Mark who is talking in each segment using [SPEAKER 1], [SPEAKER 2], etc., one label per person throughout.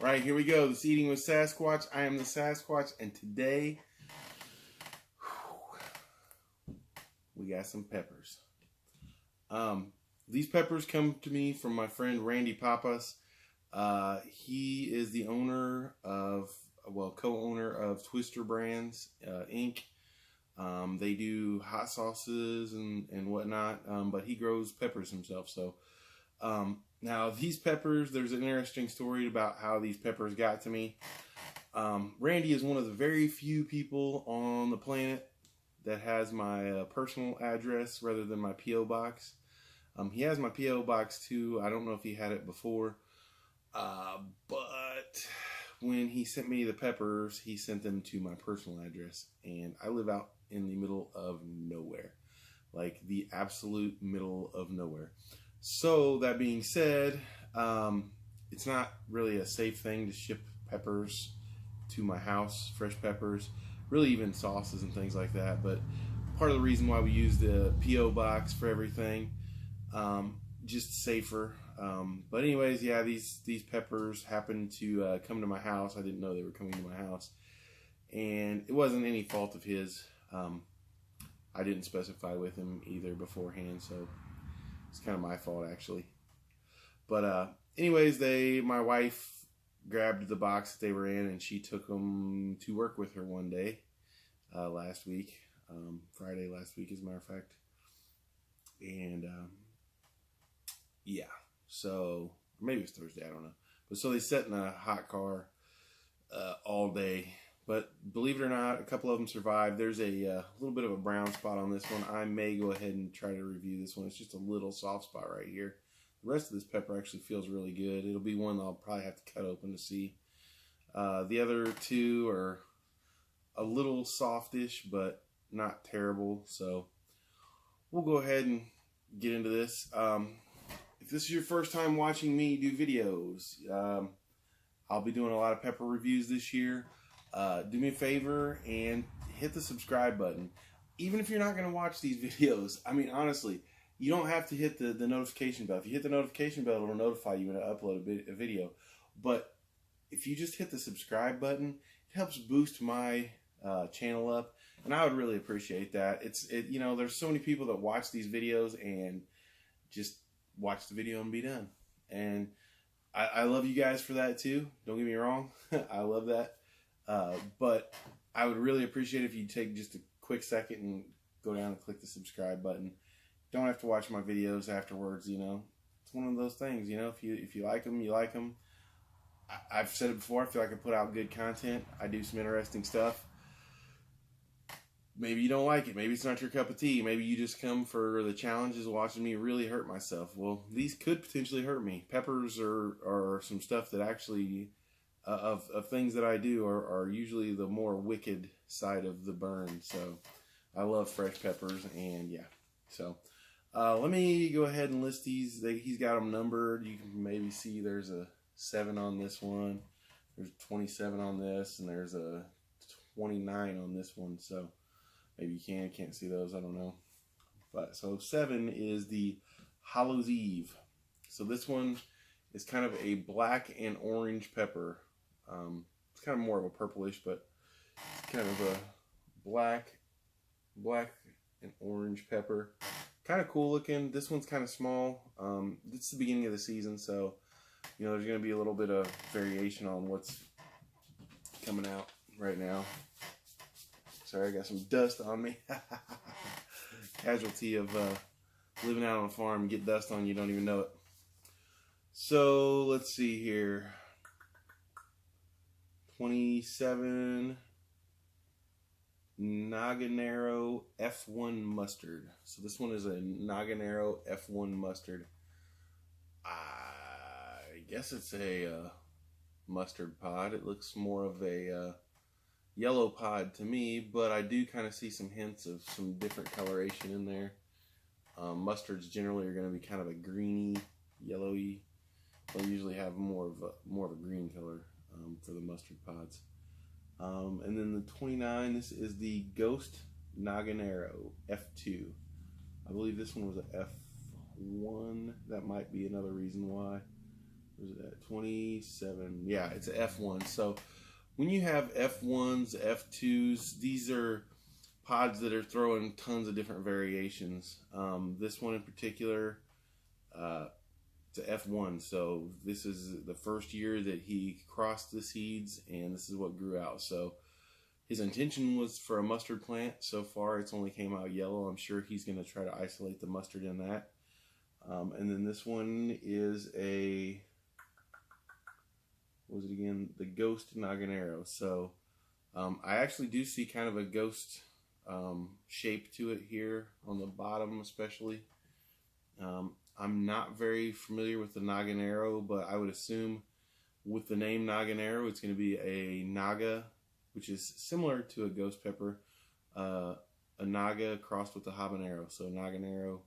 [SPEAKER 1] Alright, here we go. This Eating with Sasquatch. I am the Sasquatch, and today we got some peppers. These peppers come to me from my friend Randy Papas. He is the owner of, co-owner of Twister Brands, Inc. They do hot sauces and whatnot, but he grows peppers himself. So, now these peppers, there's an interesting story about how these peppers got to me. Randy is one of the very few people on the planet that has my personal address rather than my P.O. box. He has my P.O. box too. I don't know if he had it before, but when he sent me the peppers, he sent them to my personal address, and I live out in the middle of nowhere, like the absolute middle of nowhere. So that being said, it's not really a safe thing to ship peppers to my house, fresh peppers, really even sauces and things like that. But part of the reason why we use the P.O. box for everything, just safer. But anyways, yeah, these peppers happened to come to my house. I didn't know they were coming to my house, and it wasn't any fault of his. I didn't specify with him either beforehand, so it's kind of my fault actually. But anyways, my wife grabbed the box that they were in, and she took them to work with her one day last week, Friday last week as a matter of fact. And yeah, so maybe it was Thursday, I don't know. But so they sat in a hot car all day. But believe it or not, a couple of them survived. There's a little bit of a brown spot on this one. I may go ahead and try to review this one. It's just a little soft spot right here. The rest of this pepper actually feels really good. It'll be one I'll probably have to cut open to see. The other two are a little softish, but not terrible. So we'll go ahead and get into this. If this is your first time watching me do videos, I'll be doing a lot of pepper reviews this year. Do me a favor and hit the subscribe button. Even if you're not going to watch these videos, I mean, honestly, you don't have to hit the notification bell. If you hit the notification bell, it'll notify you when I upload a video. But if you just hit the subscribe button, it helps boost my channel up, and I would really appreciate that. You know, there's so many people that watch these videos and just watch the video and be done. And I love you guys for that too. Don't get me wrong. I love that. But I would really appreciate it if you take just a quick second and go down and click the subscribe button. Don't have to watch my videos afterwards, you know. It's one of those things, you know. If you like them, you like them. I've said it before, I feel like I put out good content. I do some interesting stuff. Maybe you don't like it. Maybe it's not your cup of tea. Maybe you just come for the challenges watching me really hurt myself. Well, these could potentially hurt me. Peppers are some stuff that actually... of things that I do are usually the more wicked side of the burn. So I love fresh peppers, and yeah. So let me go ahead and list these. He's got them numbered. You can maybe see there's a 7 on this one. There's 27 on this, and there's a 29 on this one. So maybe you can't see those. I don't know. But so 7 is the Hallows Eve. So this one is kind of a black and orange pepper. It's kind of more of a purplish, but it's kind of a black and orange pepper. Kind of cool looking. This one's kind of small. It's the beginning of the season, so you know there's going to be a little bit of variation on what's coming out right now. Sorry, I got some dust on me. Casualty of living out on a farm, get dust on you, don't even know it. So let's see here. 27 Naganero F1 mustard. So this one is a Naganero F1 mustard. I guess it's a mustard pod. It looks more of a yellow pod to me, but I do kind of see some hints of some different coloration in there. Mustards generally are going to be kind of a greeny, yellowy. They'll usually have more of a green color for the mustard pods. And then the 29, this is the Ghost Naganero F2. I believe this one was a F1. That might be another reason why. where's it at? 27. Yeah, it's an F1. So when you have F1s, F2s, these are pods that are throwing tons of different variations. This one in particular, it's a F1. So this is the first year that he crossed the seeds, and this is what grew out. So his intention was for a mustard plant. So far, it's only came out yellow. I'm sure he's going to try to isolate the mustard in that. And then this one is a, what was it again? The Ghost Naganero. So I actually do see kind of a ghost shape to it here on the bottom especially. I'm not very familiar with the Naganero, but I would assume with the name Naganero, it's going to be a Naga, which is similar to a ghost pepper, a Naga crossed with a habanero. So Naganero,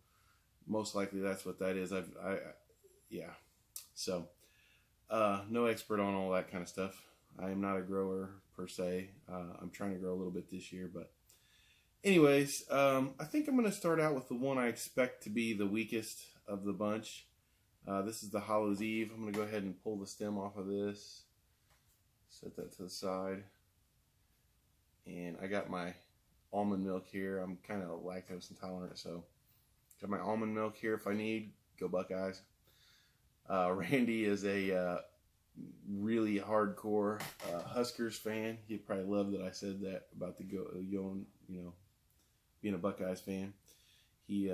[SPEAKER 1] most likely that's what that is. Yeah. So, no expert on all that kind of stuff. I am not a grower per se. I'm trying to grow a little bit this year, but anyways, I think I'm going to start out with the one I expect to be the weakest of the bunch. This is the Hallows Eve. I'm going to go ahead and pull the stem off of this. Set that to the side. And I got my almond milk here. I'm kind of lactose intolerant, so got my almond milk here if I need. Go Buckeyes. Randy is a really hardcore Huskers fan. He'd probably love that I said that about the being a Buckeyes fan. He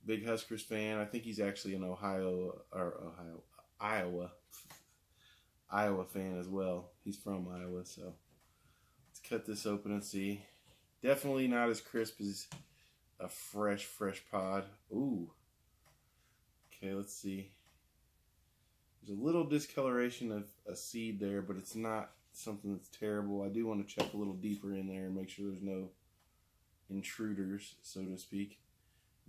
[SPEAKER 1] big Huskers fan. I think he's actually an Iowa fan as well. He's from Iowa, so let's cut this open and see. Definitely not as crisp as a fresh pod. Ooh. Okay, let's see. There's a little discoloration of a seed there, but it's not something that's terrible. I do want to check a little deeper in there and make sure there's no intruders, so to speak.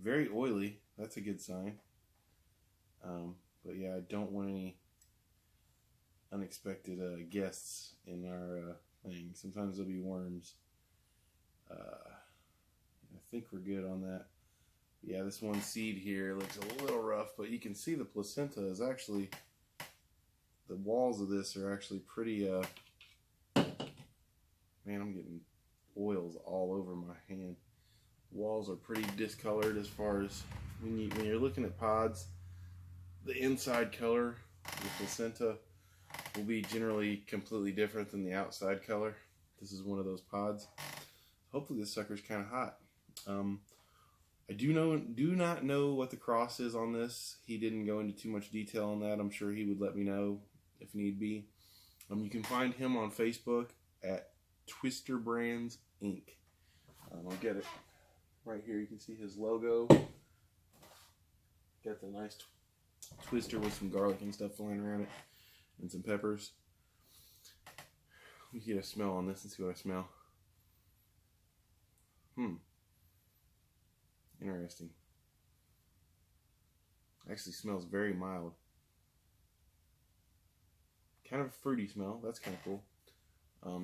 [SPEAKER 1] Very oily. That's a good sign. But yeah, I don't want any unexpected guests in our thing. Sometimes there'll be worms. I think we're good on that. Yeah, this one seed here looks a little rough, but you can see the placenta is actually, the walls of this are actually pretty, man, I'm getting oils all over my hand. Walls are pretty discolored as far as when you're looking at pods. The inside color, the placenta, will be generally completely different than the outside color. This is one of those pods. Hopefully this sucker's kind of hot. I do not know what the cross is on this. He didn't go into too much detail on that. I'm sure he would let me know if need be. You can find him on Facebook at Twister Brands Inc. I'll get it right here. You can see his logo. Got the nice twister with some garlic and stuff flying around it, and some peppers. Let me get a smell on this and see what I smell. Interesting. Actually smells very mild. Kind of a fruity smell. That's kind of cool. A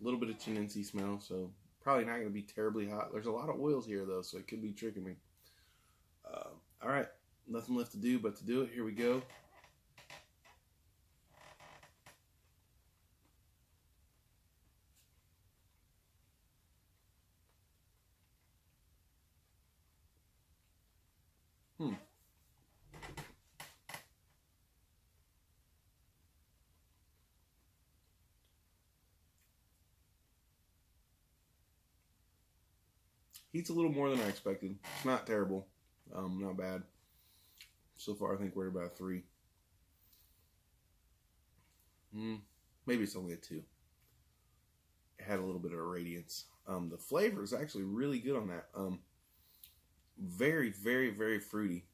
[SPEAKER 1] little bit of chinense smell, so probably not going to be terribly hot. There's a lot of oils here, though, so it could be tricking me. All right. Nothing left to do but to do it. Here we go. Heats a little more than I expected. It's not terrible. Not bad. So far, I think we're about 3. Maybe it's only a 2. It had a little bit of a radiance. The flavor is actually really good on that. Very, very, very fruity.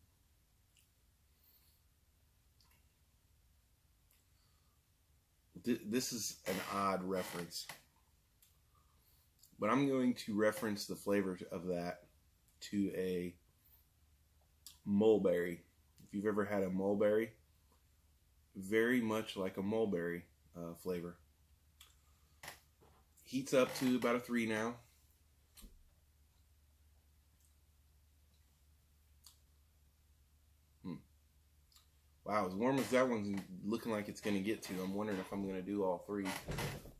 [SPEAKER 1] This is an odd reference, but I'm going to reference the flavor of that to a mulberry. If you've ever had a mulberry, very much like a mulberry flavor. Heats up to about a 3 now. Wow, as warm as that one's looking like it's going to get to, I'm wondering if I'm going to do all three.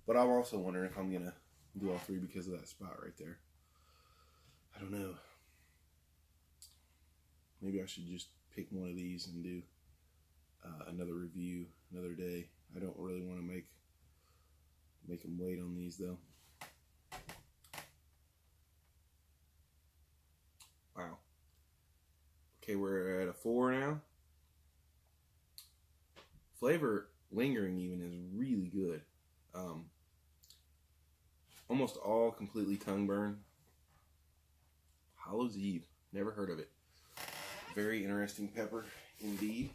[SPEAKER 1] But I'm also wondering if I'm going to do all three because of that spot right there. I don't know. Maybe I should just pick one of these and do another review another day. I don't really want to make them wait on these though. Wow. Okay, we're at a 4 now. Flavor lingering even is really good. Almost all completely tongue burn. Hallows Eve. Never heard of it. Very interesting pepper indeed.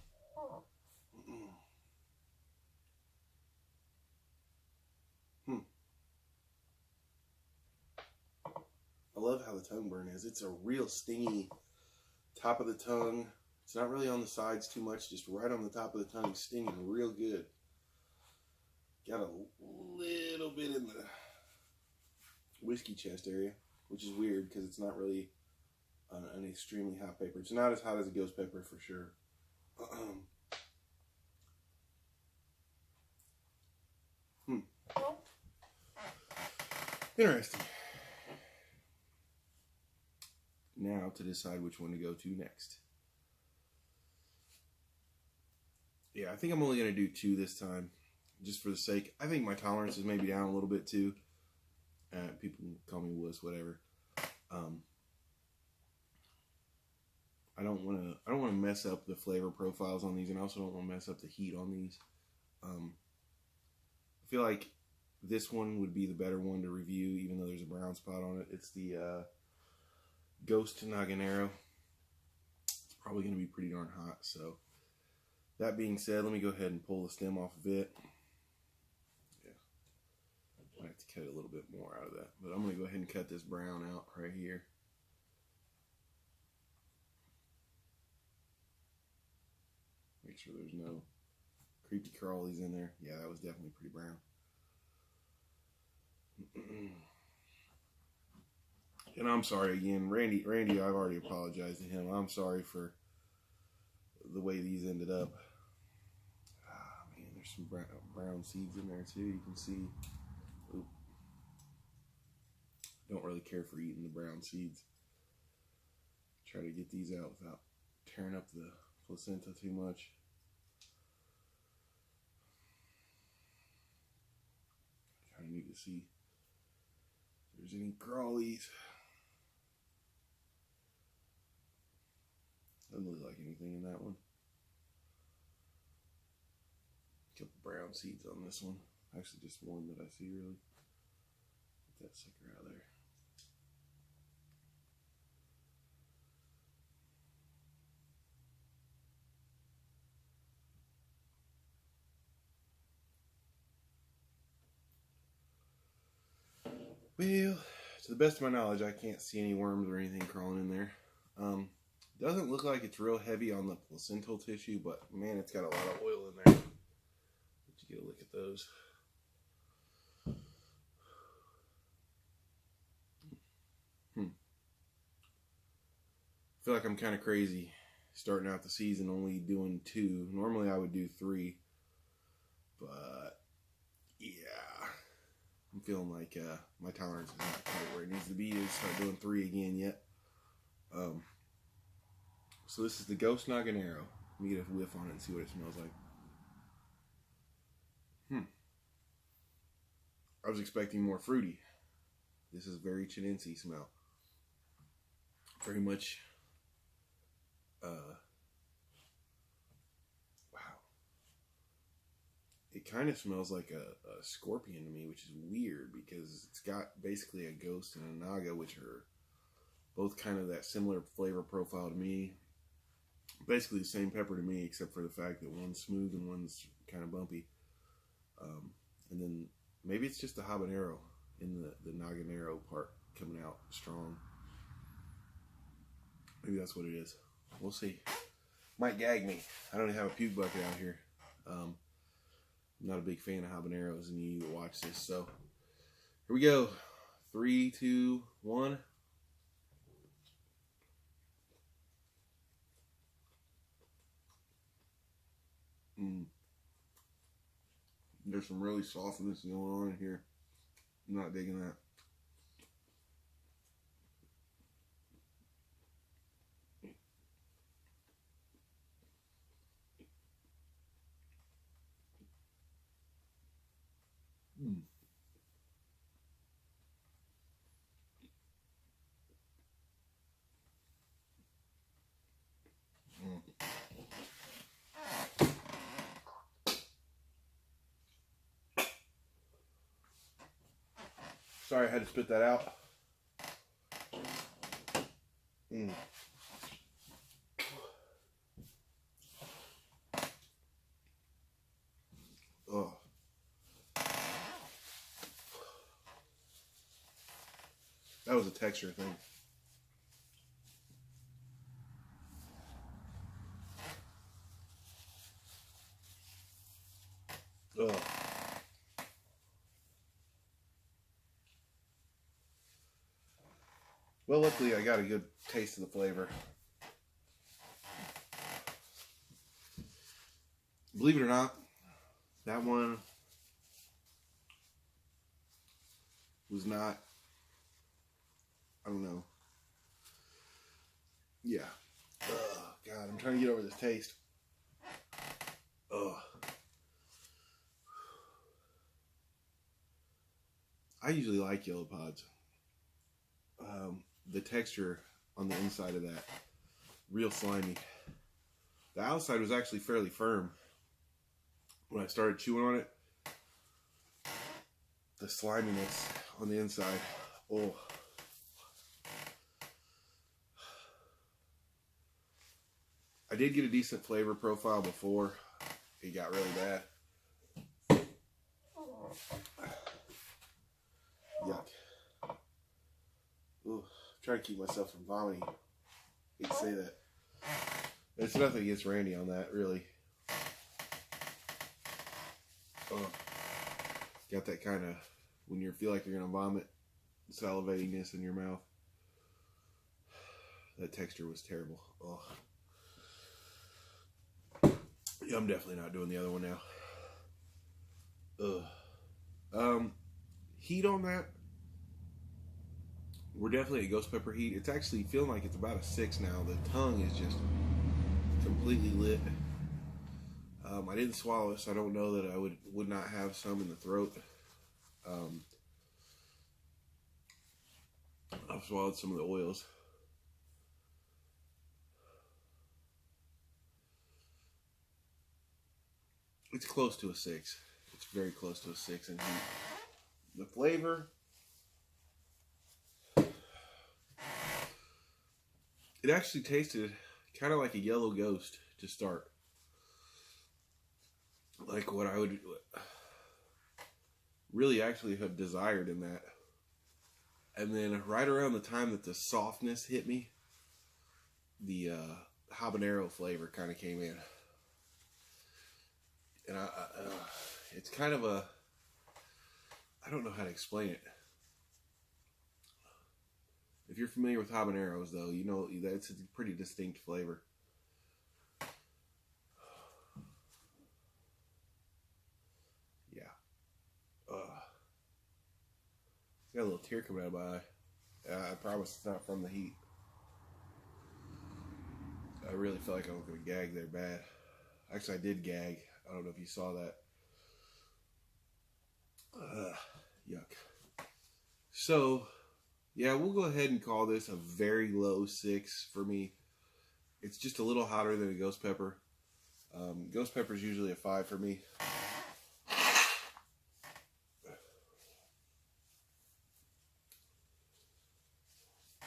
[SPEAKER 1] I love how the tongue burn is. It's a real stingy top of the tongue. It's not really on the sides too much, just right on the top of the tongue, stinging real good. Got a little bit in the whiskey chest area, which is weird because it's not really an extremely hot pepper. It's not as hot as a ghost pepper for sure. Interesting. Now to decide which one to go to next. Yeah, I think I'm only going to do 2 this time, just for the sake. I think my tolerance is maybe down a little bit too. People can call me wuss, whatever. I don't want to mess up the flavor profiles on these, and I also don't want to mess up the heat on these. I feel like this one would be the better one to review, even though there's a brown spot on it. It's the Ghost Naganero. It's probably going to be pretty darn hot. So that being said, let me go ahead and pull the stem off of it. Yeah, I have to cut a little bit more out of that, but I'm going to go ahead and cut this brown out right here. Make sure there's no creepy crawlies in there. Yeah, that was definitely pretty brown. And I'm sorry again, Randy, I've already apologized to him. I'm sorry for the way these ended up. Ah, man, there's some brown seeds in there too. You can see. Oop. Don't really care for eating the brown seeds. Try to get these out without tearing up the placenta too much. Kind of need to see if there's any crawlies. Doesn't look like anything in that one. A couple brown seeds on this one. Actually, just one that I see really. Get that sucker out of there. Well, to the best of my knowledge, I can't see any worms or anything crawling in there. Doesn't look like it's real heavy on the placental tissue, but man, it's got a lot of oil in there. Let's get a look at those. I feel like I'm kind of crazy starting out the season only doing 2. Normally I would do 3, but yeah, I'm feeling like my tolerance is not quite where it needs to be to start doing 3 again yet. So this is the Ghost Naganero. Let me get a whiff on it and see what it smells like. I was expecting more fruity. This is very Chinense smell. Very much, wow. It kind of smells like a scorpion to me, which is weird because it's got basically a ghost and a naga, which are both kind of that similar flavor profile to me. Basically the same pepper to me, except for the fact that one's smooth and one's kind of bumpy. And then maybe it's just the habanero in the Naganero part coming out strong. Maybe that's what it is. We'll see. Might gag me. I don't even have a puke bucket out here. I'm not a big fan of habaneros, and you need to watch this. So here we go. 3, 2, 1. Mm. There's some really softness going on here. I'm not digging that. Mm. Mm. Sorry, I had to spit that out. Mm. Oh. That was a texture thing. Ugh. Well, luckily I got a good taste of the flavor. Believe it or not, that one was not, I don't know. Yeah. Ugh, God, I'm trying to get over this taste. Ugh. I usually like yellow pods. The texture on the inside of that, real slimy. The outside was actually fairly firm. When I started chewing on it, the sliminess on the inside, oh. I did get a decent flavor profile before it got really bad. Yuck. Ooh, try to keep myself from vomiting. Hate to say that. It's nothing against Randy on that, really. Oh, got that kind of, when you feel like you're going to vomit, salivatiness in your mouth. That texture was terrible. Oh. Yeah, I'm definitely not doing the other one now. Ugh. Heat on that, we're definitely at ghost pepper heat. It's actually feeling like it's about a 6 now. The tongue is just completely lit. I didn't swallow it, so I don't know that I would not have some in the throat. I've swallowed some of the oils. It's close to a 6. It's very close to a 6 in heat. The flavor, it actually tasted kind of like a yellow ghost to start. Like what I would really actually have desired in that. And then right around the time that the softness hit me, the habanero flavor kind of came in. And it's kind of a, I don't know how to explain it. If you're familiar with habaneros, though, you know that's a pretty distinct flavor. Yeah. Got a little tear coming out of my eye. I promise it's not from the heat. I really felt like I was going to gag there bad. Actually, I did gag. I don't know if you saw that. Yuck. So, yeah, we'll go ahead and call this a very low 6 for me. It's just a little hotter than a ghost pepper. Ghost pepper is usually a 5 for me.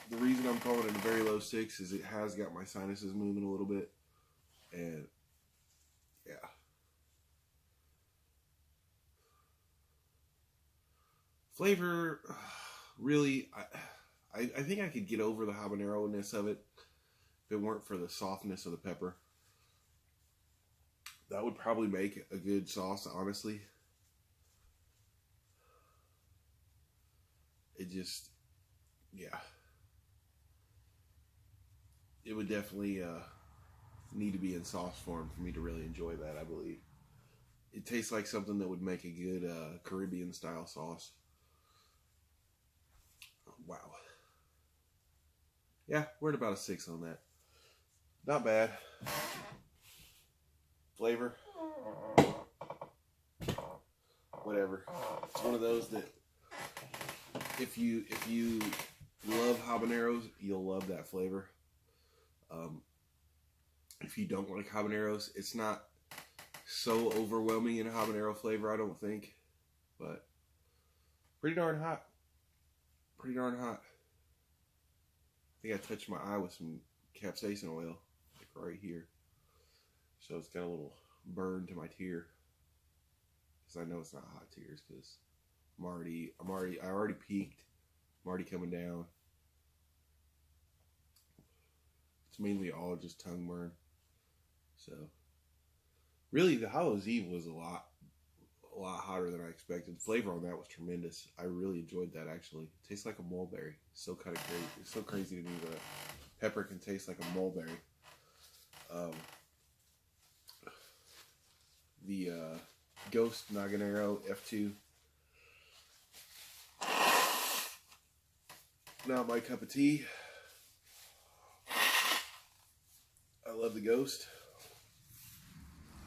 [SPEAKER 1] The reason I'm calling it a very low 6 is it has got my sinuses moving a little bit. And, yeah. Flavor, really, I think I could get over the habanero-ness of it if it weren't for the softness of the pepper. That would probably make a good sauce, honestly. It just, yeah. It would definitely need to be in sauce form for me to really enjoy that, I believe. It tastes like something that would make a good Caribbean style sauce. Wow. Yeah, we're at about a 6 on that. Not bad. Flavor. Whatever. It's one of those that if you love habaneros, you'll love that flavor. If you don't like habaneros, it's not so overwhelming in habanero flavor, I don't think. But pretty darn hot. Pretty darn hot. I think I touched my eye with some capsaicin oil, like right here. So it's got a little burn to my tear. Because I know it's not hot tears, because I already peaked. I'm already coming down. It's mainly all just tongue burn. So really, the Hallows Eve was a lot hotter than I expected. The flavor on that was tremendous. I really enjoyed that, actually. It tastes like a mulberry. So kind of crazy. It's so crazy to me that pepper can taste like a mulberry. The Ghost Naganero F2. Not my cup of tea. I love the Ghost.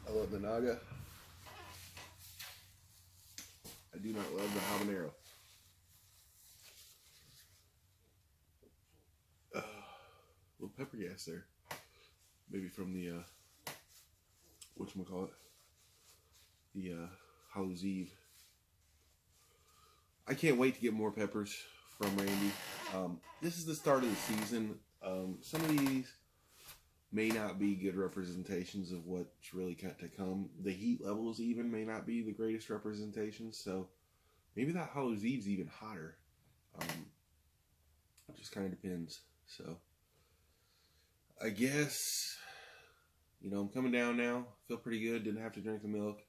[SPEAKER 1] I love the Naga. I do not love the habanero. Little pepper gas there. Maybe from the, whatchamacallit? The Hallows Eve. I can't wait to get more peppers from Randy. This is the start of the season. Some of these may not be good representations of what's really got to come. The heat levels even may not be the greatest representations, so maybe that Hallows Eve's even hotter. It just kind of depends. So I guess, you know, I'm coming down now. Feel pretty good. Didn't have to drink the milk.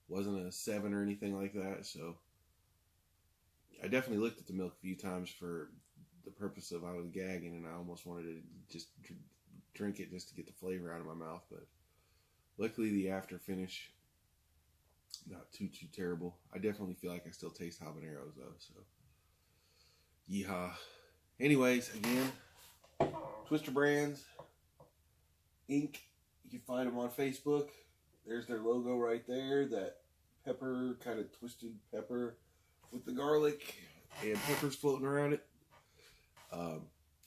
[SPEAKER 1] Wasn't a 7 or anything like that, so I definitely looked at the milk a few times for the purpose of I was gagging, and I almost wanted to just drink it just to get the flavor out of my mouth, but luckily the after finish, not too terrible. I definitely feel like I still taste habaneros though, so yeehaw. Anyways, again, Twister Brands Inc. You can find them on Facebook. There's their logo right there, that pepper, kind of twisted pepper with the garlic and peppers floating around it.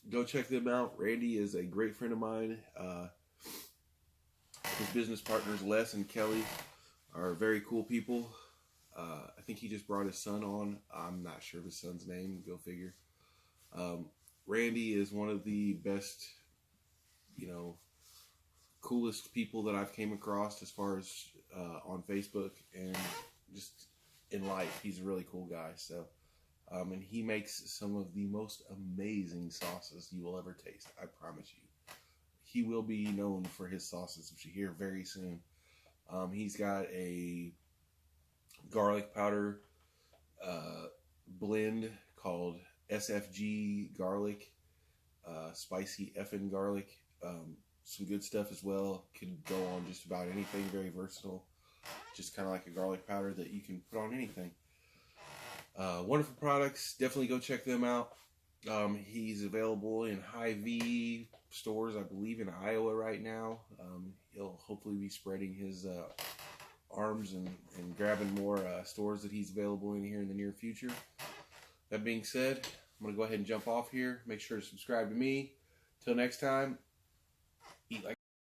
[SPEAKER 1] Go check them out. Randy is a great friend of mine. His business partners, Les and Kelly, are very cool people. I think he just brought his son on. I'm not sure of his son's name. Go figure. Randy is one of the best, you know, coolest people that I've came across as far as on Facebook and just in life. He's a really cool guy. So, and he makes some of the most amazing sauces you will ever taste. I promise you. He will be known for his sauces, which you hear very soon. He's got a garlic powder blend called SFG garlic, spicy effing garlic. Some good stuff as well. Could go on just about anything. Very versatile. Just kind of like a garlic powder that you can put on anything. Wonderful products. Definitely go check them out. He's available in Hy-Vee stores, I believe, in Iowa right now. He'll hopefully be spreading his arms and grabbing more stores that he's available in here in the near future. That being said, I'm going to go ahead and jump off here. Make sure to subscribe to me. Till next time,